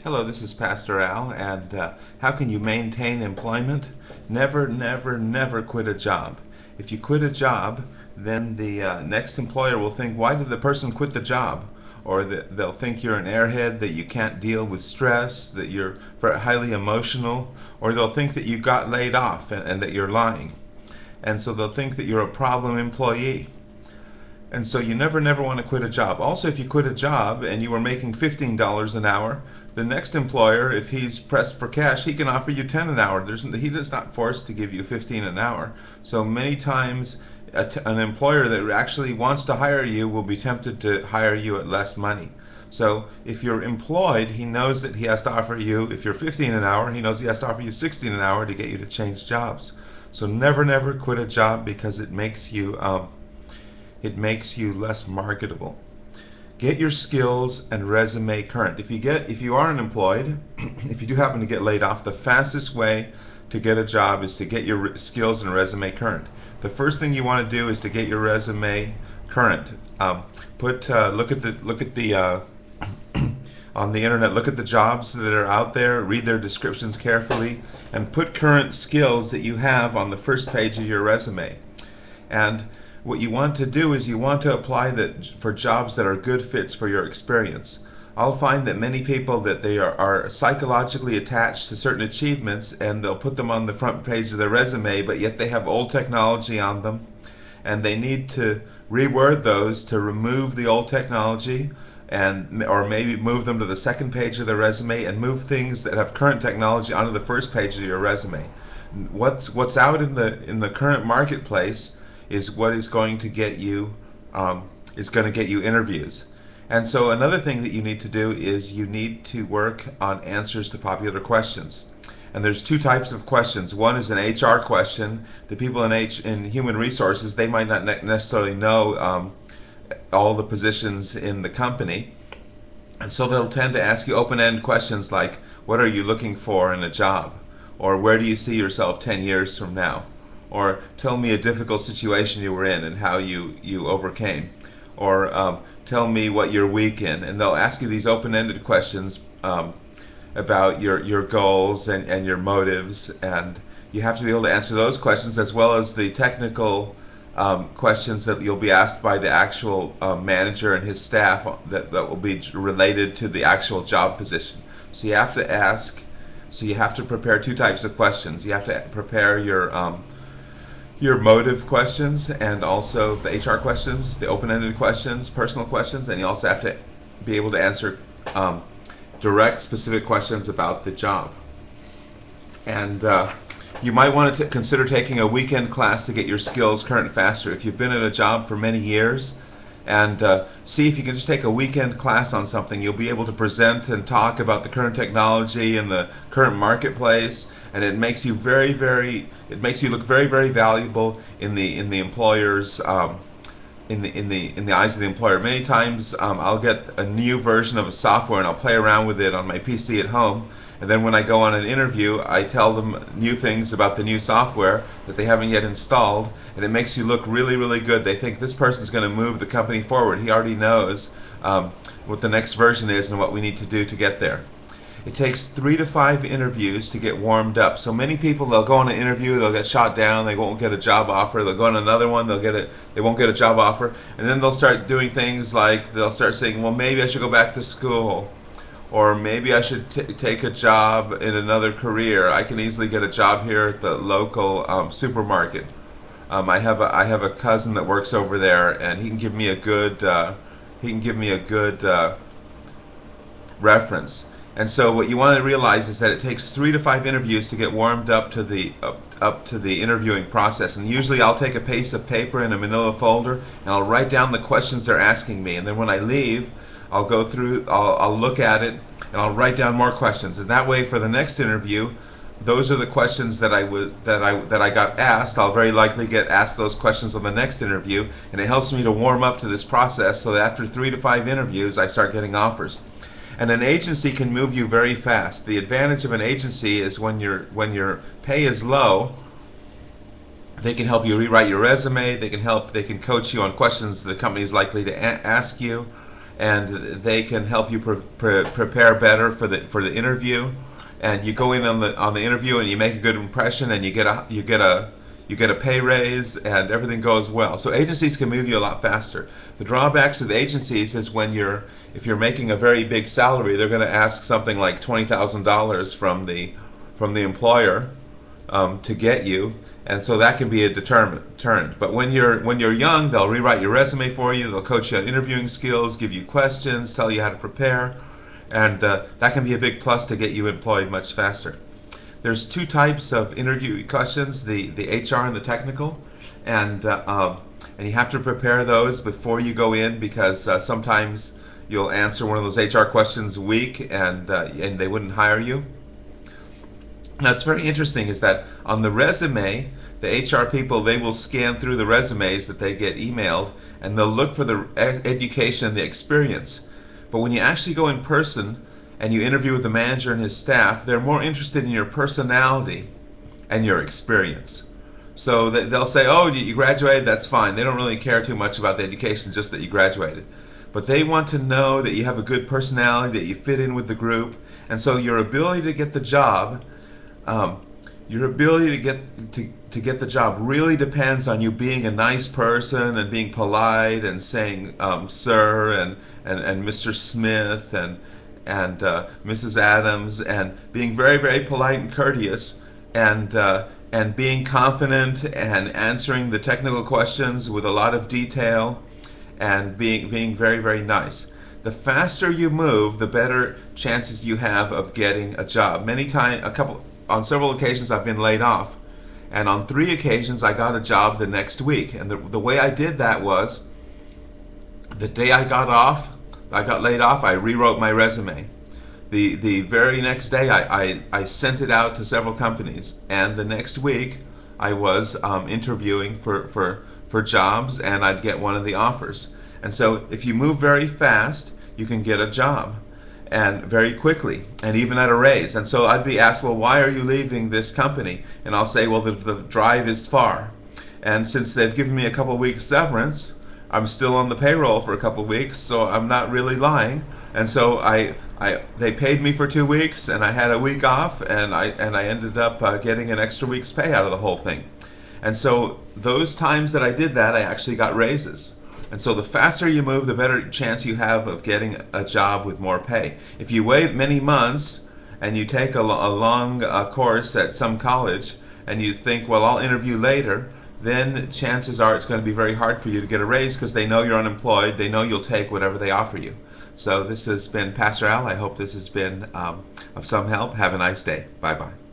Hello, this is Pastor Al, and how can you maintain employment? Never, never, never quit a job. If you quit a job, then the next employer will think, why did the person quit the job? Or they'll think you're an airhead, that you can't deal with stress, that you're very highly emotional, or they'll think that you got laid off and that you're lying. And so they'll think that you're a problem employee. And so you never, never want to quit a job. Also, if you quit a job and you were making $15 an hour, the next employer, if he's pressed for cash, he can offer you 10 an hour. He is not forced to give you 15 an hour. So many times, an employer that actually wants to hire you will be tempted to hire you at less money. So if you're employed, he knows that he has to offer you, if you're 15 an hour, he knows he has to offer you 16 an hour to get you to change jobs. So never, never quit a job because it makes you less marketable. Get your skills and resume current. If you are unemployed, if you do happen to get laid off, the fastest way to get a job is to get your skills and resume current. The first thing you want to do is to get your resume current. Look at the on the internet, look at the jobs that are out there, read their descriptions carefully, and put current skills that you have on the first page of your resume. And what you want to do is you want to apply that for jobs that are good fits for your experience. I'll find that many people that they are psychologically attached to certain achievements, and they'll put them on the front page of their resume, but yet they have old technology on them, and they need to reword those to remove the old technology, or maybe move them to the second page of their resume and move things that have current technology onto the first page of your resume. What's out in the current marketplace is what is going to get you interviews. And so another thing that you need to do is you need to work on answers to popular questions. And there's two types of questions. One is an HR question. The people in human resources, they might not necessarily know all the positions in the company. And so they'll tend to ask you open-ended questions like, what are you looking for in a job? Or where do you see yourself 10 years from now? Or tell me a difficult situation you were in and how you overcame. Or tell me what you're weak in. And they'll ask you these open-ended questions about your goals and your motives. And you have to be able to answer those questions as well as the technical questions that you'll be asked by the actual manager and his staff that will be related to the actual job position. So you have to prepare two types of questions. You have to prepare your motive questions and also the HR questions, the open-ended questions, personal questions, and you also have to be able to answer direct, specific questions about the job. And you might want to consider taking a weekend class to get your skills current faster. If you've been in a job for many years, and see if you can just take a weekend class on something. You'll be able to present and talk about the current technology and the current marketplace, and it makes you look very, very valuable in the employer's in the eyes of the employer. Many times I'll get a new version of a software and I'll play around with it on my PC at home. And then when I go on an interview, I tell them new things about the new software that they haven't yet installed, and it makes you look really, really good. They think this person's going to move the company forward. He already knows what the next version is and what we need to do to get there. It takes 3 to 5 interviews to get warmed up. So many people, they'll go on an interview, they'll get shot down, they won't get a job offer. They'll go on another one, they won't get a job offer, and then they'll start doing things like they'll start saying, well, maybe I should go back to school. Or maybe I should take a job in another career. I can easily get a job here at the local supermarket. I have a cousin that works over there, and he can give me a good reference. And so what you want to realize is that it takes 3 to 5 interviews to get warmed up to the interviewing process. And usually I'll take a piece of paper in a manila folder and I'll write down the questions they're asking me. And then when I leave, I'll go through, I'll look at it, and I'll write down more questions. And that way, for the next interview, those are the questions that I got asked. I'll very likely get asked those questions on the next interview, and it helps me to warm up to this process. So that after 3 to 5 interviews, I start getting offers. And an agency can move you very fast. The advantage of an agency is when your pay is low, they can help you rewrite your resume. They can coach you on questions the company is likely to ask you. and they can help you prepare better for the interview. And you go in on the interview and you make a good impression, and you get a pay raise, and everything goes well. So agencies can move you a lot faster. The drawbacks of agencies is if you're making a very big salary, they're going to ask something like $20,000 from the employer to get you, and so that can be a deterrent. But when you're young, they'll rewrite your resume for you. They'll coach you on interviewing skills, give you questions, tell you how to prepare, and that can be a big plus to get you employed much faster. There's two types of interview questions: the HR and the technical, and you have to prepare those before you go in, because sometimes you'll answer one of those HR questions weak, and they wouldn't hire you. Now, it's very interesting is that on the resume, the HR people, they will scan through the resumes that they get emailed, and they'll look for the education and the experience. But when you actually go in person and you interview with the manager and his staff, they're more interested in your personality and your experience. So they'll say, oh, you graduated, that's fine. They don't really care too much about the education, just that you graduated. But they want to know that you have a good personality, that you fit in with the group. And so your ability to get the job to get the job really depends on you being a nice person and being polite and saying sir and Mr. Smith and Mrs. Adams, and being very, very polite and courteous, and being confident and answering the technical questions with a lot of detail, and being very, very nice. The faster you move, the better chances you have of getting a job. On several occasions I've been laid off, and on 3 occasions I got a job the next week. And the way I did that was, the day I got laid off, I rewrote my resume. The very next day I sent it out to several companies, and the next week I was interviewing for jobs, and I'd get one of the offers. And so if you move very fast, you can get a job, and very quickly, and even at a raise. And so I'd be asked, well, why are you leaving this company? And I'll say, well, the drive is far, and since they've given me a couple of weeks severance, I'm still on the payroll for a couple of weeks, so I'm not really lying. And so they paid me for 2 weeks, and I had a week off, and I ended up getting an extra week's pay out of the whole thing. And so those times that I did that, I actually got raises. And so the faster you move, the better chance you have of getting a job with more pay. If you wait many months and you take a long course at some college, and you think, well, I'll interview later, then chances are it's going to be very hard for you to get a raise, because they know you're unemployed. They know you'll take whatever they offer you. So this has been Pastor Al. I hope this has been of some help. Have a nice day. Bye-bye.